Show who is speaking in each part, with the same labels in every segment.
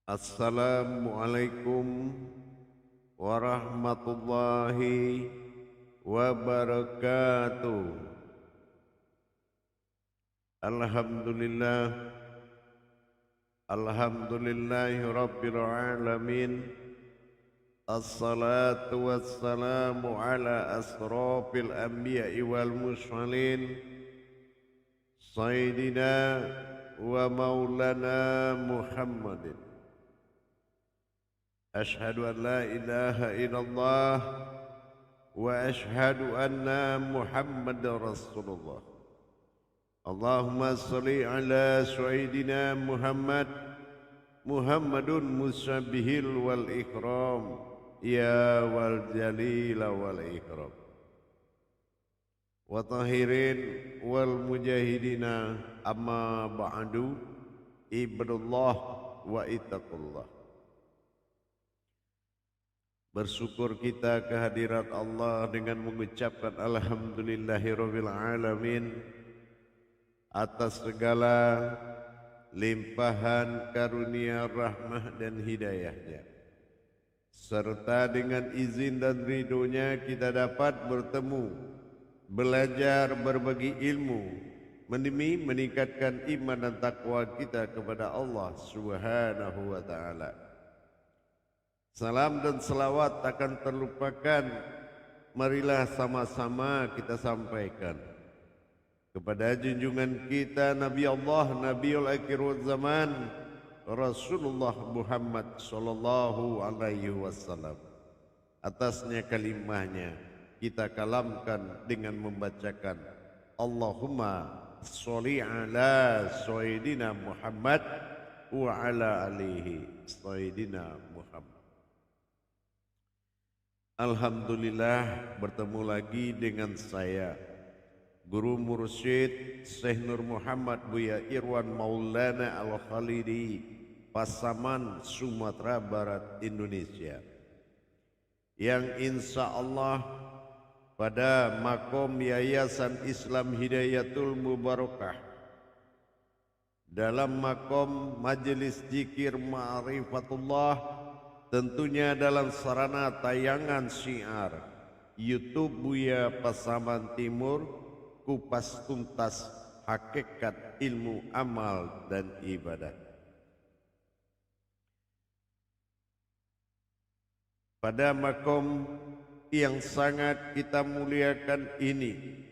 Speaker 1: Assalamualaikum warahmatullahi wabarakatuh. Alhamdulillah, alhamdulillahi rabbil alamin. Assalatu wassalamu ala asrafil anbiya'i wal mursalin, sayyidina wa maulana Muhammadin. Ashhadu an la ilaha illallah wa ashhadu anna Muhammadar Rasulullah. Allahumma salli ala sayyidina Muhammadun musabbihil wal ikram, ya wal jalila wal ikram, wa tahirin wal mujahidina, amma ba'du. Ibadallah wa ittaqullah. Bersyukur kita kehadirat Allah dengan mengucapkan alhamdulillahirabbil alamin atas segala limpahan karunia rahmah dan hidayahnya, serta dengan izin dan ridhonya kita dapat bertemu, belajar, berbagi ilmu demi meningkatkan iman dan takwa kita kepada Allah Subhanahu wa ta'ala. Salam dan selawat takkan terlupakan, marilah sama-sama kita sampaikan kepada junjungan kita Nabi Allah, Nabiul Akhirul Zaman, Rasulullah Muhammad sallallahu alaihi wasallam. Atasnya kalimahnya kita kalamkan dengan membacakan Allahumma sholli ala sayyidina Muhammad wa ala alihi sayyidina Muhammad. Alhamdulillah, bertemu lagi dengan saya, Guru Mursyid Syekh Nur Muhammad Buya Irwan Maulana Al-Khalidi, Pasaman, Sumatera Barat, Indonesia, yang insya Allah pada makom Yayasan Islam Hidayatul Mubarakah dalam makom Majelis Zikir Ma'rifatullah, tentunya dalam sarana tayangan syiar YouTube Buya Pasaman Timur, kupas tuntas hakikat ilmu amal dan ibadah. Pada makom yang sangat kita muliakan ini,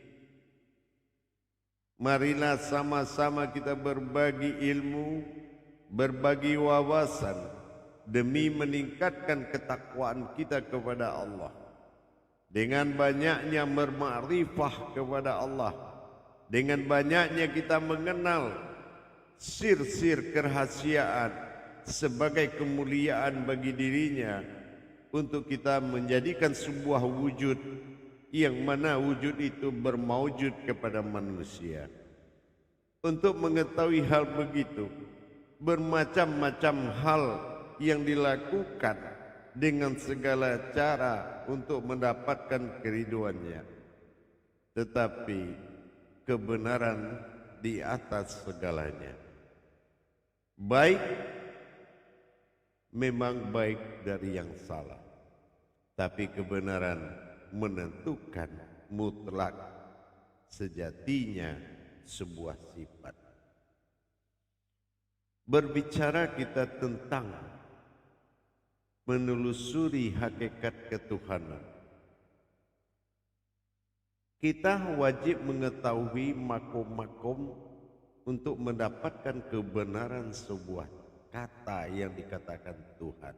Speaker 1: marilah sama-sama kita berbagi ilmu, berbagi wawasan demi meningkatkan ketakwaan kita kepada Allah. Dengan banyaknya bermakrifah kepada Allah, dengan banyaknya kita mengenal sir-sir kerahasiaan sebagai kemuliaan bagi dirinya, untuk kita menjadikan sebuah wujud yang mana wujud itu bermaujud kepada manusia. Untuk mengetahui hal begitu, bermacam-macam hal yang dilakukan dengan segala cara untuk mendapatkan keriduannya, tetapi kebenaran di atas segalanya. Baik memang baik dari yang salah, tapi kebenaran menentukan mutlak sejatinya sebuah sifat. Berbicara kita tentang menelusuri hakikat ketuhanan, kita wajib mengetahui makom-makom untuk mendapatkan kebenaran sebuah kata yang dikatakan Tuhan.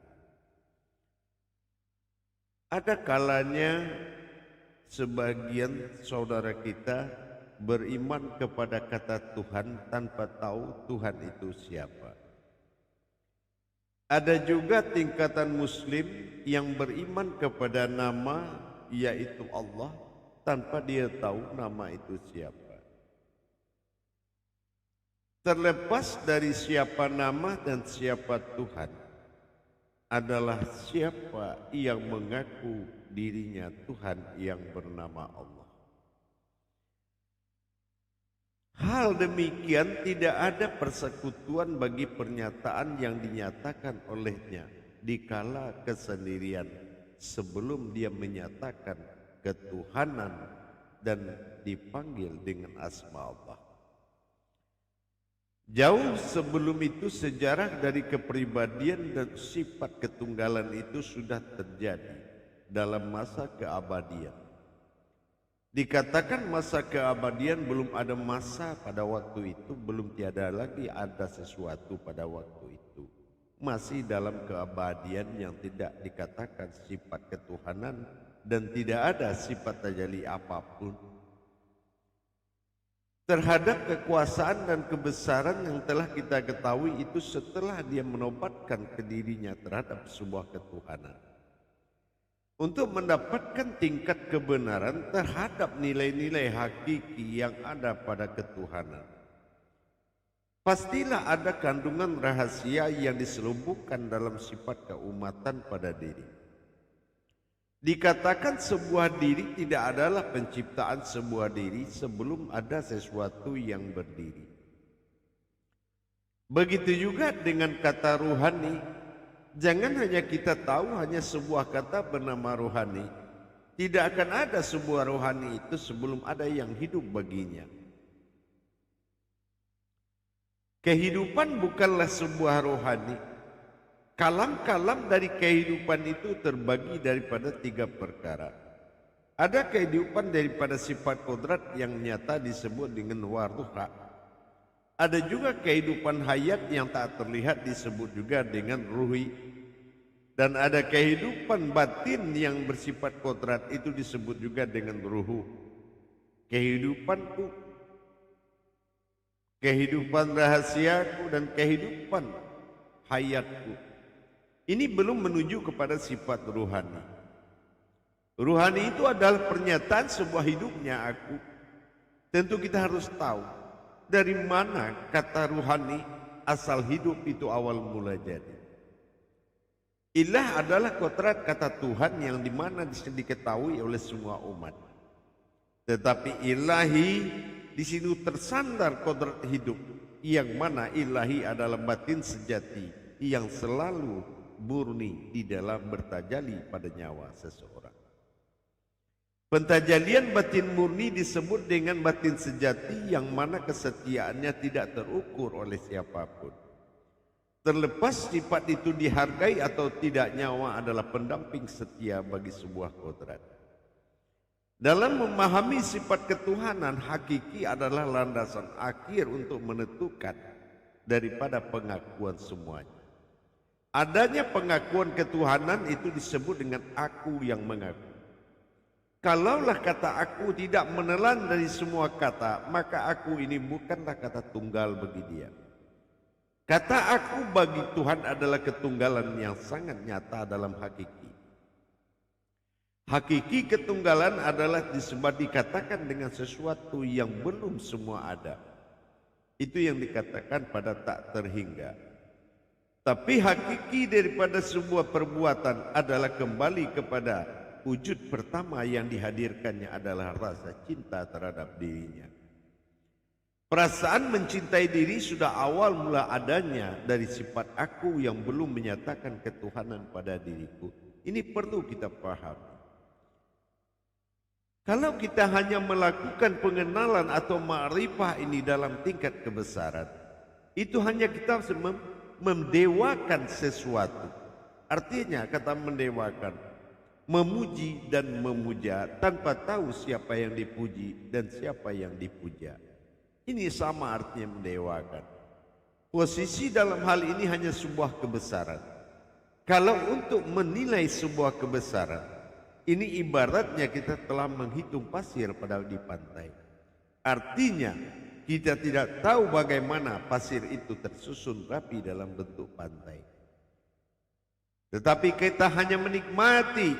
Speaker 1: Ada kalanya sebagian saudara kita beriman kepada kata Tuhan tanpa tahu Tuhan itu siapa. Ada juga tingkatan muslim yang beriman kepada nama, yaitu Allah, tanpa dia tahu nama itu siapa. Terlepas dari siapa nama dan siapa Tuhan, adalah siapa yang mengaku dirinya Tuhan yang bernama Allah. Hal demikian tidak ada persekutuan bagi pernyataan yang dinyatakan olehnya dikala kesendirian sebelum dia menyatakan ketuhanan dan dipanggil dengan asma Allah. Jauh sebelum itu sejarah dari kepribadian dan sifat ketunggalan itu sudah terjadi dalam masa keabadian. Dikatakan masa keabadian, belum ada masa pada waktu itu, belum tiada lagi ada sesuatu pada waktu itu. Masih dalam keabadian yang tidak dikatakan sifat ketuhanan dan tidak ada sifat tajalli apapun. Terhadap kekuasaan dan kebesaran yang telah kita ketahui itu setelah dia menobatkan ke dirinya terhadap sebuah ketuhanan. Untuk mendapatkan tingkat kebenaran terhadap nilai-nilai hakiki yang ada pada ketuhanan, pastilah ada kandungan rahasia yang diselubungkan dalam sifat keumatan pada diri. Dikatakan sebuah diri tidak adalah penciptaan sebuah diri sebelum ada sesuatu yang berdiri. Begitu juga dengan kata ruhani. Jangan hanya kita tahu hanya sebuah kata bernama ruhani. Tidak akan ada sebuah rohani itu sebelum ada yang hidup baginya. Kehidupan bukanlah sebuah rohani. Kalam-kalam dari kehidupan itu terbagi daripada 3 perkara. Ada kehidupan daripada sifat kodrat yang nyata disebut dengan waruha. Ada juga kehidupan hayat yang tak terlihat disebut juga dengan ruhi. Dan ada kehidupan batin yang bersifat kodrat itu disebut juga dengan ruhu. Kehidupanku, kehidupan rahasiaku dan kehidupan hayatku. Ini belum menuju kepada sifat ruhani. Ruhani itu adalah pernyataan sebuah hidupnya aku. Tentu kita harus tahu dari mana kata ruhani asal hidup itu awal mula jadi. Ilah adalah kodrat kata Tuhan yang dimana diketahui oleh semua umat. Tetapi ilahi di sini tersandar kodrat hidup yang mana ilahi adalah batin sejati yang selalu murni di dalam bertajali pada nyawa seseorang. Pentajalian batin murni disebut dengan batin sejati yang mana kesetiaannya tidak terukur oleh siapapun. Terlepas sifat itu dihargai atau tidak, nyawa adalah pendamping setia bagi sebuah kodrat. Dalam memahami sifat ketuhanan, hakiki adalah landasan akhir untuk menentukan daripada pengakuan semuanya. Adanya pengakuan ketuhanan itu disebut dengan aku yang mengaku. Kalaulah kata aku tidak menelan dari semua kata, maka aku ini bukanlah kata tunggal bagi dia. Kata aku bagi Tuhan adalah ketunggalan yang sangat nyata dalam hakiki. Hakiki ketunggalan adalah disebut dikatakan dengan sesuatu yang belum semua ada. Itu yang dikatakan pada tak terhingga. Tapi hakiki daripada sebuah perbuatan adalah kembali kepada wujud pertama yang dihadirkannya adalah rasa cinta terhadap dirinya. Perasaan mencintai diri sudah awal mula adanya dari sifat aku yang belum menyatakan ketuhanan pada diriku. Ini perlu kita pahami. Kalau kita hanya melakukan pengenalan atau ma'rifah ini dalam tingkat kebesaran, itu hanya kita mendewakan sesuatu. Artinya kata mendewakan, memuji dan memuja tanpa tahu siapa yang dipuji dan siapa yang dipuja. Ini sama artinya mendewakan. Posisi dalam hal ini hanya sebuah kebesaran. Kalau untuk menilai sebuah kebesaran, ini ibaratnya kita telah menghitung pasir padahal di pantai. Artinya kita tidak tahu bagaimana pasir itu tersusun rapi dalam bentuk pantai. Tetapi kita hanya menikmati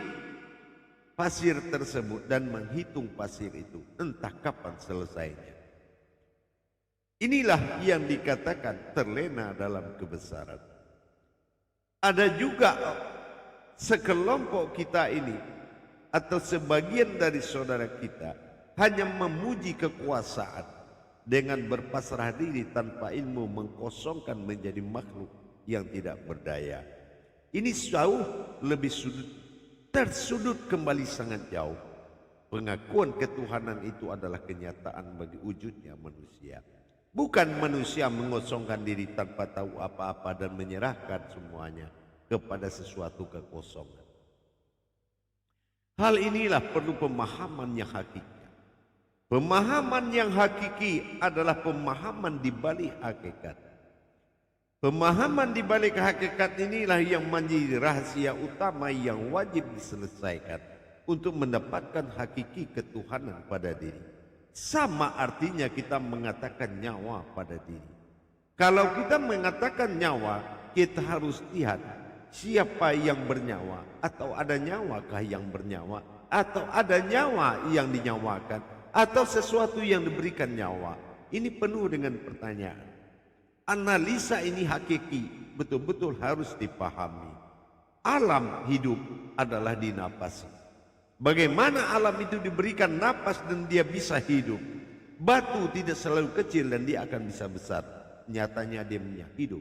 Speaker 1: pasir tersebut dan menghitung pasir itu, entah kapan selesainya. Inilah yang dikatakan terlena dalam kebesaran. Ada juga sekelompok kita ini atau sebagian dari saudara kita hanya memuji kekuasaan dengan berpasrah diri tanpa ilmu mengkosongkan menjadi makhluk yang tidak berdaya. Ini jauh lebih tersudut kembali sangat jauh. Pengakuan ketuhanan itu adalah kenyataan bagi wujudnya manusia. Bukan manusia mengosongkan diri tanpa tahu apa-apa dan menyerahkan semuanya kepada sesuatu kekosongan. Hal inilah perlu pemahaman yang hakiki. Pemahaman yang hakiki adalah pemahaman di balik hakikat. Pemahaman di balik hakikat inilah yang menjadi rahasia utama yang wajib diselesaikan untuk mendapatkan hakiki ketuhanan pada diri. Sama artinya kita mengatakan nyawa pada diri. Kalau kita mengatakan nyawa, kita harus lihat siapa yang bernyawa, atau ada nyawakah yang bernyawa, atau ada nyawa yang dinyawakan, atau sesuatu yang diberikan nyawa. Ini penuh dengan pertanyaan. Analisa ini hakiki, betul-betul harus dipahami. Alam hidup adalah dinapasi. Bagaimana alam itu diberikan napas dan dia bisa hidup. Batu tidak selalu kecil dan dia akan bisa besar. Nyatanya dia hidup.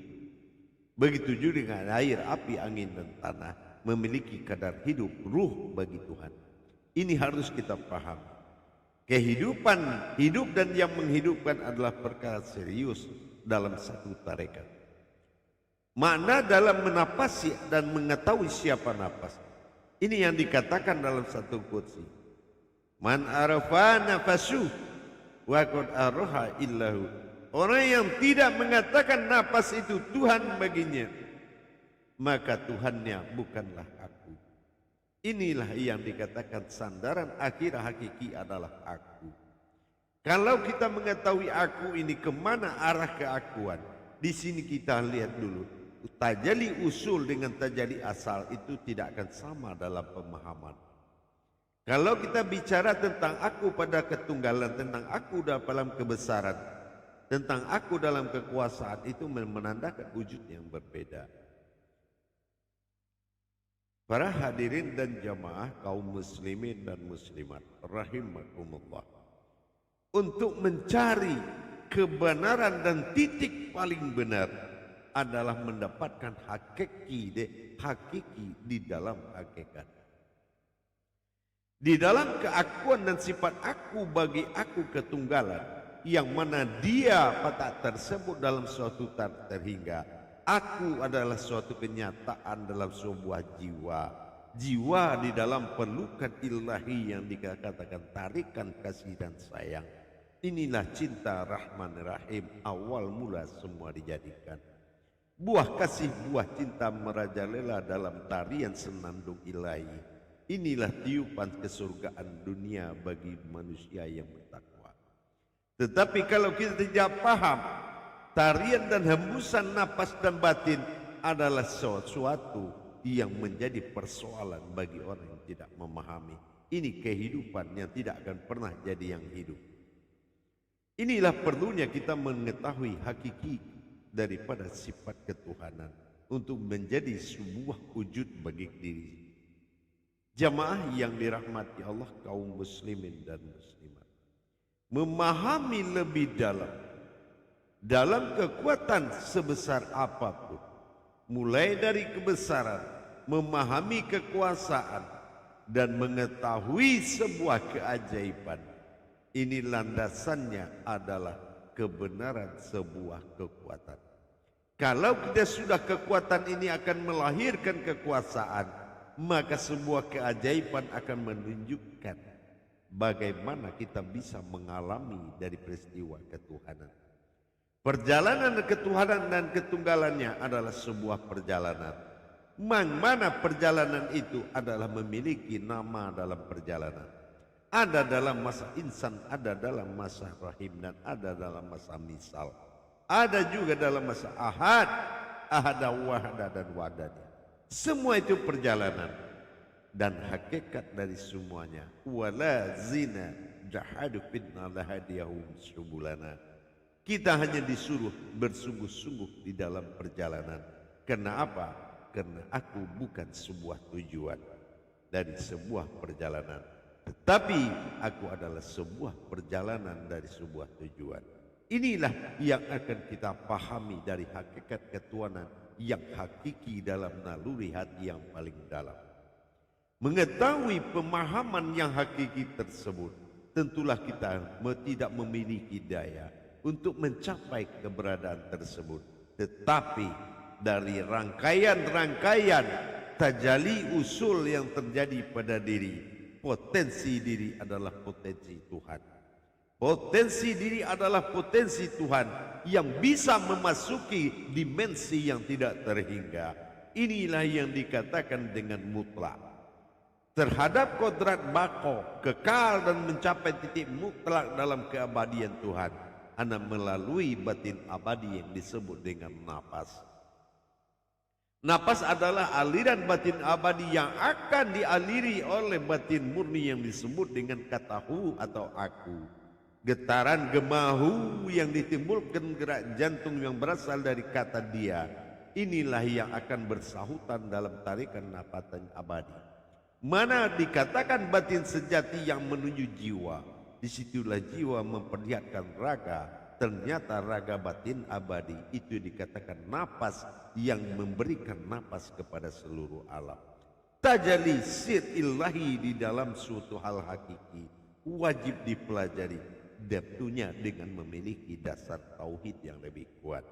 Speaker 1: Begitu juga dengan air, api, angin, dan tanah memiliki kadar hidup, ruh bagi Tuhan. Ini harus kita paham. Kehidupan, hidup dan yang menghidupkan adalah perkara serius dalam satu tarekat. Makna dalam menapasi dan mengetahui siapa napas. Ini yang dikatakan dalam satu qudsi. Man arafa nafasu wa qad araha illahu. Orang yang tidak mengatakan napas itu Tuhan baginya, maka Tuhannya bukanlah aku. Inilah yang dikatakan sandaran akhir hakiki adalah aku. Kalau kita mengetahui aku ini kemana arah keakuan, di sini kita lihat dulu. Tajali usul dengan tajali asal itu tidak akan sama dalam pemahaman. Kalau kita bicara tentang aku pada ketunggalan, tentang aku dalam kebesaran, tentang aku dalam kekuasaan, itu menandakan wujud yang berbeda. Para hadirin dan jamaah kaum muslimin dan muslimat rahimakumullah, untuk mencari kebenaran dan titik paling benar adalah mendapatkan hakiki di dalam hakikat. Di dalam keakuan dan sifat aku bagi aku ketunggalan, yang mana dia tak tersebut dalam suatu terhingga. Aku adalah suatu kenyataan dalam sebuah jiwa. Jiwa di dalam pelukan ilahi yang dikatakan tarikan kasih dan sayang. Inilah cinta Rahman Rahim, awal mula semua dijadikan. Buah kasih, buah cinta merajalela dalam tarian senandung ilahi. Inilah tiupan kesurgaan dunia bagi manusia yang bertakwa. Tetapi kalau kita tidak paham, tarian dan hembusan napas dan batin adalah sesuatu yang menjadi persoalan bagi orang yang tidak memahami. Ini kehidupan yang tidak akan pernah jadi yang hidup. Inilah perlunya kita mengetahui hakiki daripada sifat ketuhanan untuk menjadi sebuah wujud bagi diri. Jamaah yang dirahmati Allah, kaum muslimin dan muslimat, memahami lebih dalam kekuatan sebesar apapun, mulai dari kebesaran, memahami kekuasaan, dan mengetahui sebuah keajaiban. Ini landasannya adalah kebenaran sebuah kekuatan. Kalau kita sudah kekuatan ini akan melahirkan kekuasaan, maka sebuah keajaiban akan menunjukkan bagaimana kita bisa mengalami dari peristiwa ketuhanan. Perjalanan ketuhanan dan ketunggalannya adalah sebuah perjalanan. Mana perjalanan itu adalah memiliki nama dalam perjalanan. Ada dalam masa insan, ada dalam masa rahim, dan ada dalam masa misal. Ada juga dalam masa ahad, ahada, wahada, dan wadada. Semua itu perjalanan. Dan hakikat dari semuanya, wala zina jahadu fitna lahadiyahum subulana. Kita hanya disuruh bersungguh-sungguh di dalam perjalanan. Karena apa? Karena aku bukan sebuah tujuan dari sebuah perjalanan, tetapi aku adalah sebuah perjalanan dari sebuah tujuan. Inilah yang akan kita pahami dari hakikat ketuhanan yang hakiki dalam naluri hati yang paling dalam. Mengetahui pemahaman yang hakiki tersebut, tentulah kita tidak memiliki daya untuk mencapai keberadaan tersebut. Tetapi dari rangkaian-rangkaian tajalli usul yang terjadi pada diri, potensi diri adalah potensi Tuhan. Potensi diri adalah potensi Tuhan yang bisa memasuki dimensi yang tidak terhingga. Inilah yang dikatakan dengan mutlak. Terhadap kodrat bako, kekal dan mencapai titik mutlak dalam keabadian Tuhan, hanya melalui batin abadi yang disebut dengan nafas. Nafas adalah aliran batin abadi yang akan dialiri oleh batin murni yang disebut dengan kata hu atau aku. Getaran gemahu yang ditimbulkan gerak jantung yang berasal dari kata dia, inilah yang akan bersahutan dalam tarikan nafatan abadi. Mana dikatakan batin sejati yang menuju jiwa, disitulah jiwa memperlihatkan raga. Ternyata raga batin abadi itu dikatakan nafas yang memberikan nafas kepada seluruh alam. Tajalli sir ilahi di dalam suatu hal hakiki wajib dipelajari, tentunya dengan memiliki dasar tauhid yang lebih kuat.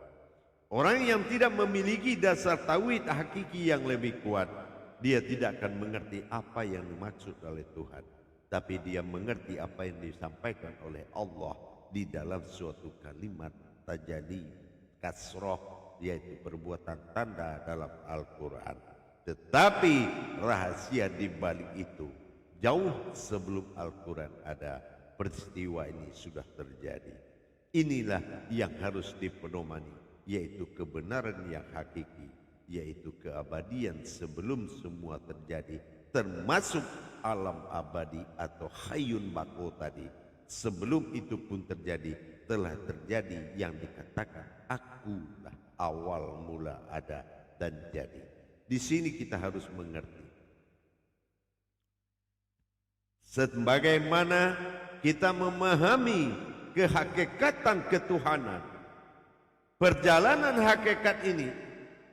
Speaker 1: Orang yang tidak memiliki dasar tauhid hakiki yang lebih kuat, dia tidak akan mengerti apa yang dimaksud oleh Tuhan, tapi dia mengerti apa yang disampaikan oleh Allah di dalam suatu kalimat tajalli kasroh, yaitu perbuatan tanda dalam Al-Quran. Tetapi rahasia di balik itu, jauh sebelum Al-Quran ada, peristiwa ini sudah terjadi. Inilah yang harus dipedomani, yaitu kebenaran yang hakiki, yaitu keabadian sebelum semua terjadi, termasuk alam abadi atau hayyun baqo tadi. Sebelum itu pun terjadi, telah terjadi yang dikatakan akulah awal mula ada dan jadi. Di sini kita harus mengerti, sebagaimana kita memahami kehakikatan ketuhanan, perjalanan hakikat ini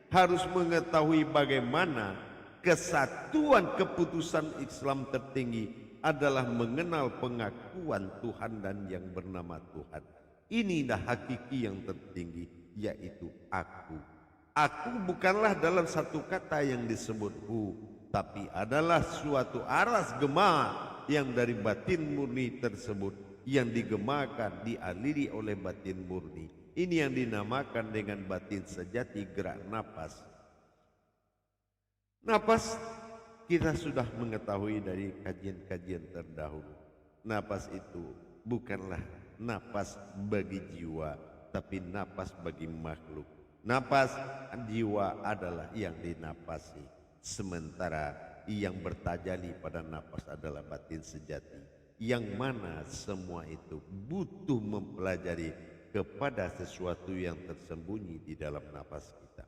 Speaker 1: harus mengetahui bagaimana kesatuan keputusan Islam tertinggi adalah mengenal pengakuan Tuhan dan yang bernama Tuhan. Inilah hakiki yang tertinggi, yaitu aku. Aku bukanlah dalam satu kata yang disebut hu, tapi adalah suatu aras gema yang dari batin murni tersebut, yang digemakan, dialiri oleh batin murni. Ini yang dinamakan dengan batin sejati gerak napas. Napas kita sudah mengetahui dari kajian-kajian terdahulu. Napas itu bukanlah napas bagi jiwa, tapi napas bagi makhluk. Napas jiwa adalah yang dinapasi, sementara yang bertajalli pada napas adalah batin sejati, yang mana semua itu butuh mempelajari kepada sesuatu yang tersembunyi di dalam napas kita.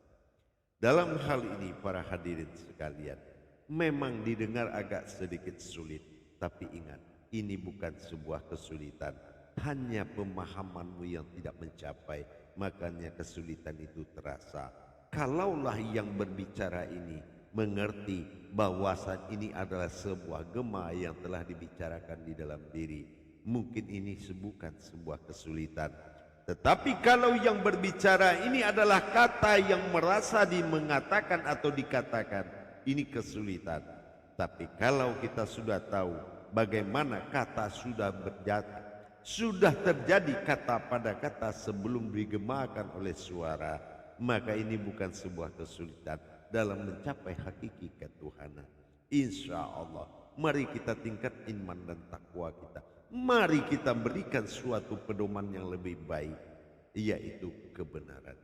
Speaker 1: Dalam hal ini para hadirin sekalian, memang didengar agak sedikit sulit, tapi ingat, ini bukan sebuah kesulitan, hanya pemahamanmu yang tidak mencapai, makanya kesulitan itu terasa. Kalaulah yang berbicara ini mengerti bahwasan ini adalah sebuah gema yang telah dibicarakan di dalam diri, mungkin ini bukan sebuah kesulitan. Tetapi kalau yang berbicara ini adalah kata yang merasa mengatakan atau dikatakan, ini kesulitan. Tapi kalau kita sudah tahu bagaimana kata sudah sudah terjadi kata pada kata sebelum digemakan oleh suara, maka ini bukan sebuah kesulitan dalam mencapai hakiki ketuhanan. Insya Allah, mari kita tingkat iman dan takwa kita. Mari kita berikan suatu pedoman yang lebih baik, yaitu kebenaran.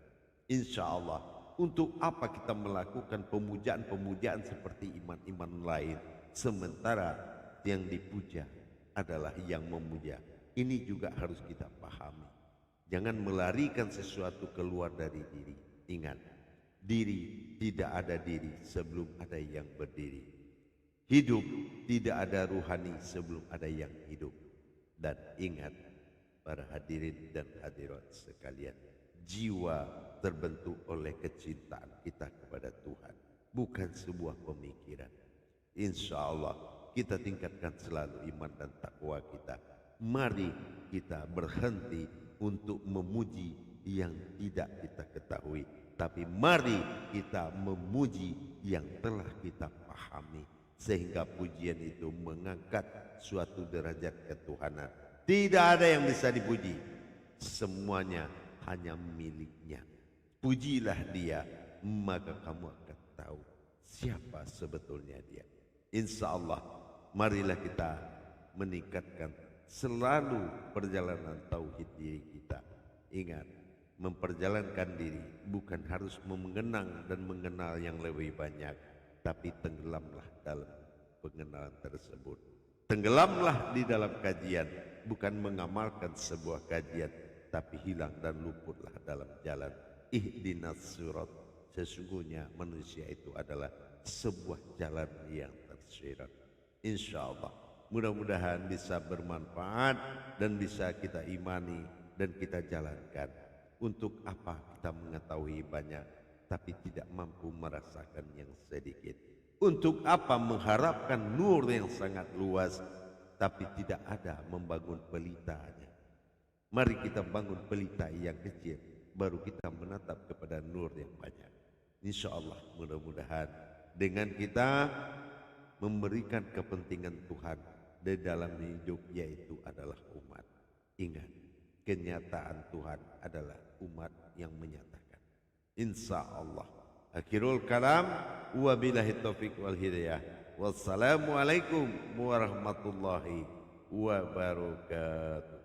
Speaker 1: Insya Allah, untuk apa kita melakukan pemujaan-pemujaan seperti iman-iman lain, sementara yang dipuja adalah yang memuja. Ini juga harus kita pahami. Jangan melarikan sesuatu keluar dari diri. Ingat, diri tidak ada diri sebelum ada yang berdiri. Hidup tidak ada ruhani sebelum ada yang hidup. Dan ingat, para hadirin dan hadirat sekalian, jiwa terbentuk oleh kecintaan kita kepada Tuhan, bukan sebuah pemikiran. Insya Allah kita tingkatkan selalu iman dan takwa kita. Mari kita berhenti untuk memuji yang tidak kita ketahui, tapi mari kita memuji yang telah kita pahami, sehingga pujian itu mengangkat suatu derajat ketuhanan. Tidak ada yang bisa dipuji, semuanya hanya miliknya. Pujilah dia, maka kamu akan tahu siapa sebetulnya dia. Insya Allah marilah kita meningkatkan selalu perjalanan tauhid diri kita. Ingat, memperjalankan diri bukan harus mengenang dan mengenal yang lebih banyak, tapi tenggelamlah dalam pengenalan tersebut. Tenggelamlah di dalam kajian, bukan mengamalkan sebuah kajian, tapi hilang dan luputlah dalam jalan. Ihdinas surat, sesungguhnya manusia itu adalah sebuah jalan yang tersirat. Insya Allah mudah-mudahan bisa bermanfaat dan bisa kita imani dan kita jalankan. Untuk apa kita mengetahui banyak tapi tidak mampu merasakan yang sedikit? Untuk apa mengharapkan nur yang sangat luas tapi tidak ada membangun pelitanya? Mari kita bangun pelita yang kecil, baru kita menatap kepada nur yang banyak. Insya Allah mudah-mudahan dengan kita memberikan kepentingan Tuhan di dalam hidup, yaitu adalah umat. Ingat, kenyataan Tuhan adalah umat yang menyatakan. Insya Allah. Akhirul kalam, wabillahi taufiq wal hidayah. Wassalamualaikum warahmatullahi wabarakatuh.